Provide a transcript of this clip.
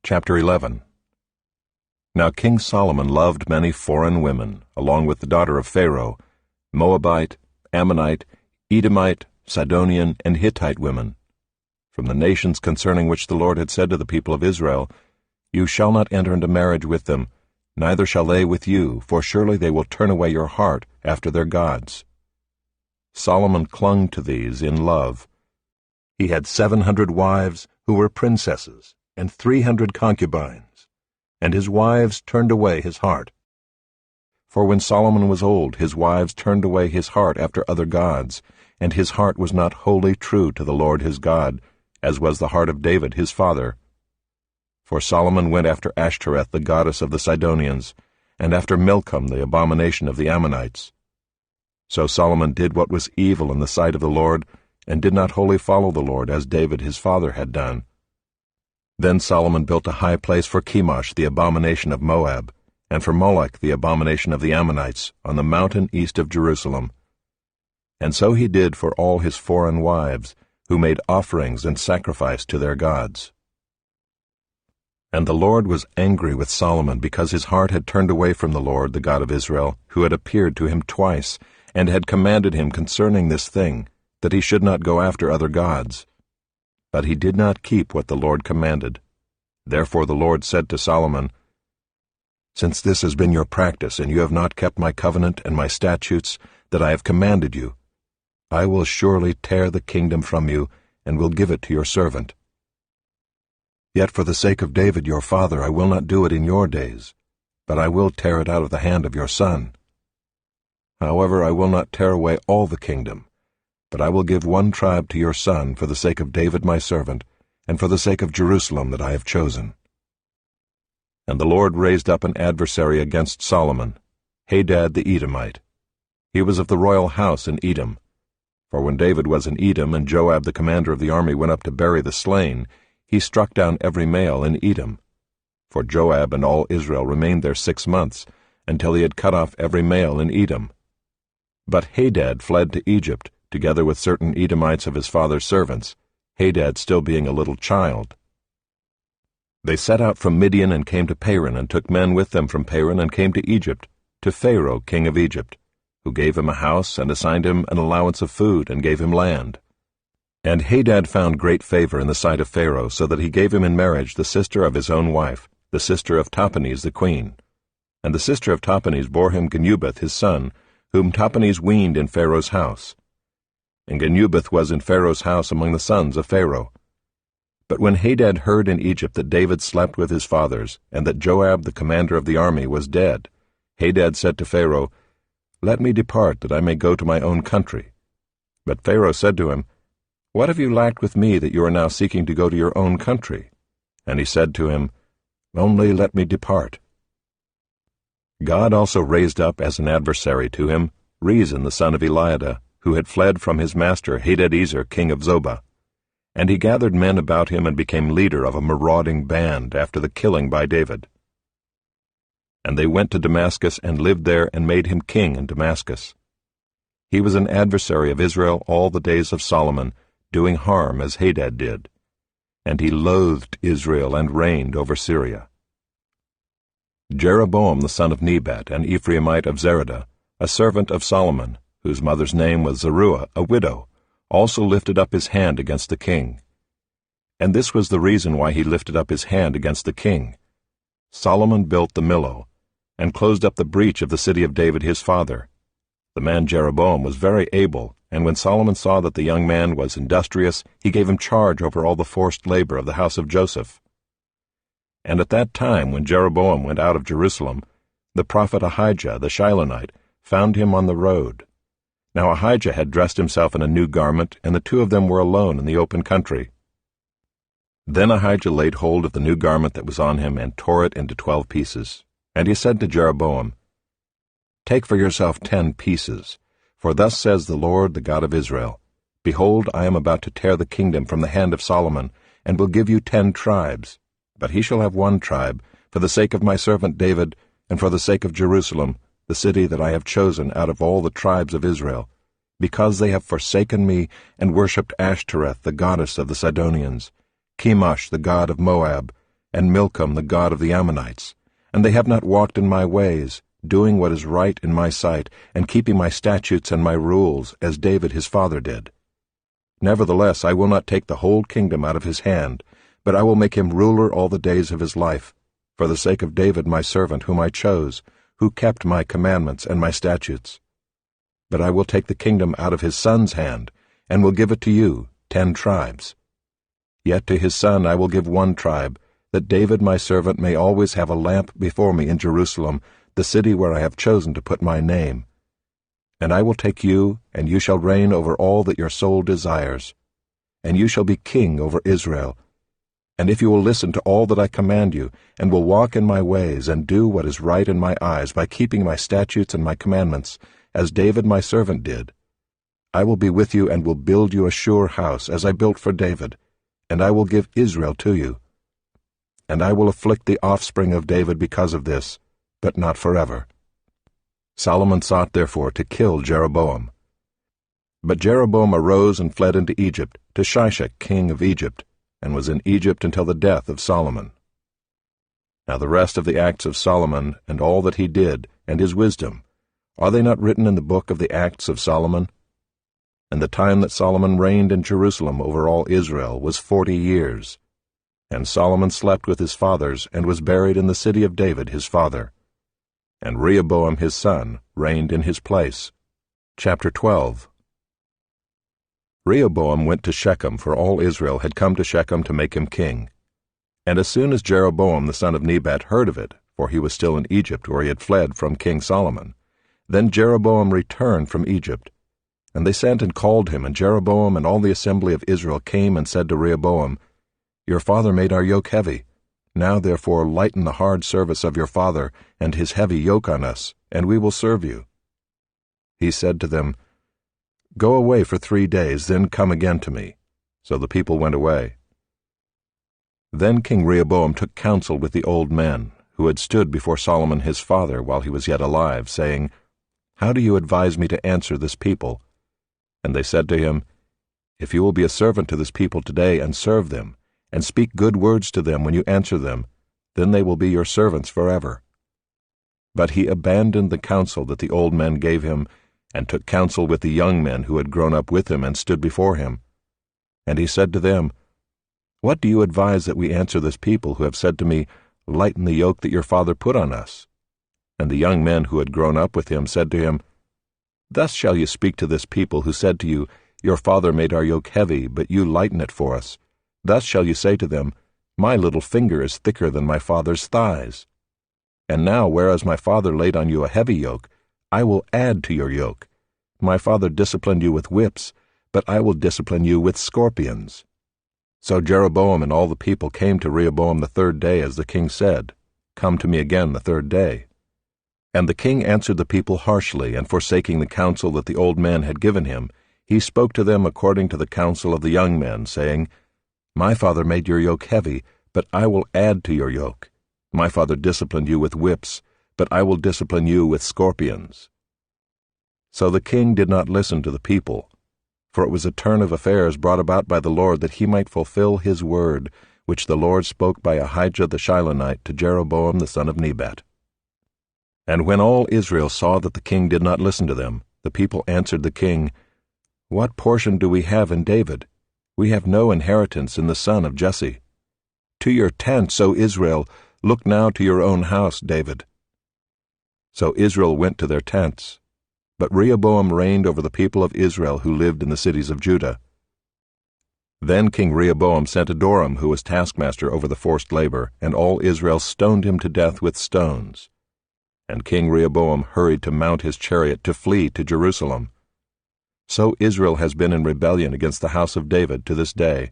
Chapter 11. Now King Solomon loved many foreign women, along with the daughter of Pharaoh, Moabite, Ammonite, Edomite, Sidonian, and Hittite women, from the nations concerning which the Lord had said to the people of Israel, You shall not enter into marriage with them, neither shall they with you, for surely they will turn away your heart after their gods. Solomon clung to these in love. He had 700 wives who were princesses, and 300 concubines, and his wives turned away his heart. For when Solomon was old, his wives turned away his heart after other gods, and his heart was not wholly true to the Lord his God, as was the heart of David his father. For Solomon went after Ashtoreth, the goddess of the Sidonians, and after Milcom, the abomination of the Ammonites. So Solomon did what was evil in the sight of the Lord, and did not wholly follow the Lord, as David his father had done. Then Solomon built a high place for Chemosh, the abomination of Moab, and for Molech, the abomination of the Ammonites, on the mountain east of Jerusalem. And so he did for all his foreign wives, who made offerings and sacrifice to their gods. And the Lord was angry with Solomon, because his heart had turned away from the Lord, the God of Israel, who had appeared to him twice, and had commanded him concerning this thing, that he should not go after other gods. But he did not keep what the Lord commanded. Therefore the Lord said to Solomon, Since this has been your practice, and you have not kept my covenant and my statutes that I have commanded you, I will surely tear the kingdom from you, and will give it to your servant. Yet for the sake of David your father I will not do it in your days, but I will tear it out of the hand of your son. However, I will not tear away all the kingdom, but I will give one tribe to your son for the sake of David my servant, and for the sake of Jerusalem that I have chosen. And the Lord raised up an adversary against Solomon, Hadad the Edomite. He was of the royal house in Edom. For when David was in Edom, and Joab the commander of the army went up to bury the slain, he struck down every male in Edom. For Joab and all Israel remained there 6 months, until he had cut off every male in Edom. But Hadad fled to Egypt, together with certain Edomites of his father's servants, Hadad still being a little child. They set out from Midian and came to Paran, and took men with them from Paran, and came to Egypt, to Pharaoh king of Egypt, who gave him a house, and assigned him an allowance of food, and gave him land. And Hadad found great favor in the sight of Pharaoh, so that he gave him in marriage the sister of his own wife, the sister of Tahpenes the queen. And the sister of Tahpenes bore him Genubath his son, whom Tahpenes weaned in Pharaoh's house. And Genubath was in Pharaoh's house among the sons of Pharaoh. But when Hadad heard in Egypt that David slept with his fathers, and that Joab the commander of the army was dead, Hadad said to Pharaoh, Let me depart, that I may go to my own country. But Pharaoh said to him, What have you lacked with me, that you are now seeking to go to your own country? And he said to him, Only let me depart. God also raised up as an adversary to him Rezin the son of Eliada, who had fled from his master Hadadezer king of Zobah. And he gathered men about him and became leader of a marauding band after the killing by David. And they went to Damascus and lived there and made him king in Damascus. He was an adversary of Israel all the days of Solomon, doing harm as Hadad did. And he loathed Israel and reigned over Syria. Jeroboam the son of Nebat, an Ephraimite of Zeradah, a servant of Solomon, whose mother's name was Zeruiah, a widow, also lifted up his hand against the king. And this was the reason why he lifted up his hand against the king. Solomon built the Millo, and closed up the breach of the city of David his father. The man Jeroboam was very able, and when Solomon saw that the young man was industrious, he gave him charge over all the forced labor of the house of Joseph. And at that time, when Jeroboam went out of Jerusalem, the prophet Ahijah the Shilonite found him on the road. Now Ahijah had dressed himself in a new garment, and the two of them were alone in the open country. Then Ahijah laid hold of the new garment that was on him, and tore it into 12 pieces. And he said to Jeroboam, Take for yourself 10 pieces, for thus says the Lord, the God of Israel, Behold, I am about to tear the kingdom from the hand of Solomon, and will give you 10 tribes. But he shall have 1 tribe, for the sake of my servant David, and for the sake of Jerusalem, the city that I have chosen out of all the tribes of Israel, because they have forsaken me and worshipped Ashtoreth, the goddess of the Sidonians, Chemosh, the god of Moab, and Milcom the god of the Ammonites, and they have not walked in my ways, doing what is right in my sight, and keeping my statutes and my rules, as David his father did. Nevertheless, I will not take the whole kingdom out of his hand, but I will make him ruler all the days of his life, for the sake of David my servant, whom I chose, who kept my commandments and my statutes. But I will take the kingdom out of his son's hand, and will give it to you, 10 tribes. Yet to his son I will give 1 tribe, that David my servant may always have a lamp before me in Jerusalem, the city where I have chosen to put my name. And I will take you, and you shall reign over all that your soul desires. And you shall be king over Israel. And if you will listen to all that I command you, and will walk in my ways, and do what is right in my eyes by keeping my statutes and my commandments, as David my servant did, I will be with you and will build you a sure house, as I built for David, and I will give Israel to you. And I will afflict the offspring of David because of this, but not forever. Solomon sought therefore to kill Jeroboam. But Jeroboam arose and fled into Egypt, to Shishak king of Egypt, and was in Egypt until the death of Solomon. Now the rest of the acts of Solomon, and all that he did, and his wisdom, are they not written in the book of the acts of Solomon? And the time that Solomon reigned in Jerusalem over all Israel was 40 years. And Solomon slept with his fathers, and was buried in the city of David his father. And Rehoboam his son reigned in his place. Chapter 12. Rehoboam went to Shechem, for all Israel had come to Shechem to make him king. And as soon as Jeroboam the son of Nebat heard of it, for he was still in Egypt where he had fled from King Solomon, then Jeroboam returned from Egypt. And they sent and called him, and Jeroboam and all the assembly of Israel came and said to Rehoboam, Your father made our yoke heavy. Now therefore lighten the hard service of your father and his heavy yoke on us, and we will serve you. He said to them, Go away for 3 days, then come again to me. So the people went away. Then King Rehoboam took counsel with the old men, who had stood before Solomon his father while he was yet alive, saying, How do you advise me to answer this people? And they said to him, If you will be a servant to this people today and serve them, and speak good words to them when you answer them, then they will be your servants forever. But he abandoned the counsel that the old men gave him, and took counsel with the young men who had grown up with him and stood before him. And he said to them, What do you advise that we answer this people who have said to me, Lighten the yoke that your father put on us? And the young men who had grown up with him said to him, Thus shall you speak to this people who said to you, Your father made our yoke heavy, but you lighten it for us. Thus shall you say to them, My little finger is thicker than my father's thighs. And now, whereas my father laid on you a heavy yoke, I will add to your yoke. My father disciplined you with whips, but I will discipline you with scorpions. So Jeroboam and all the people came to Rehoboam the 3rd day, as the king said, Come to me again the 3rd day. And the king answered the people harshly, and forsaking the counsel that the old men had given him, he spoke to them according to the counsel of the young men, saying, My father made your yoke heavy, but I will add to your yoke. My father disciplined you with whips, but I will discipline you with scorpions. So the king did not listen to the people, for it was a turn of affairs brought about by the Lord that he might fulfill his word, which the Lord spoke by Ahijah the Shilonite to Jeroboam the son of Nebat. And when all Israel saw that the king did not listen to them, the people answered the king, What portion do we have in David? We have no inheritance in the son of Jesse. To your tents, O Israel, look now to your own house, David. So Israel went to their tents. But Rehoboam reigned over the people of Israel who lived in the cities of Judah. Then King Rehoboam sent Adoram, who was taskmaster over the forced labor, and all Israel stoned him to death with stones. And King Rehoboam hurried to mount his chariot to flee to Jerusalem. So Israel has been in rebellion against the house of David to this day.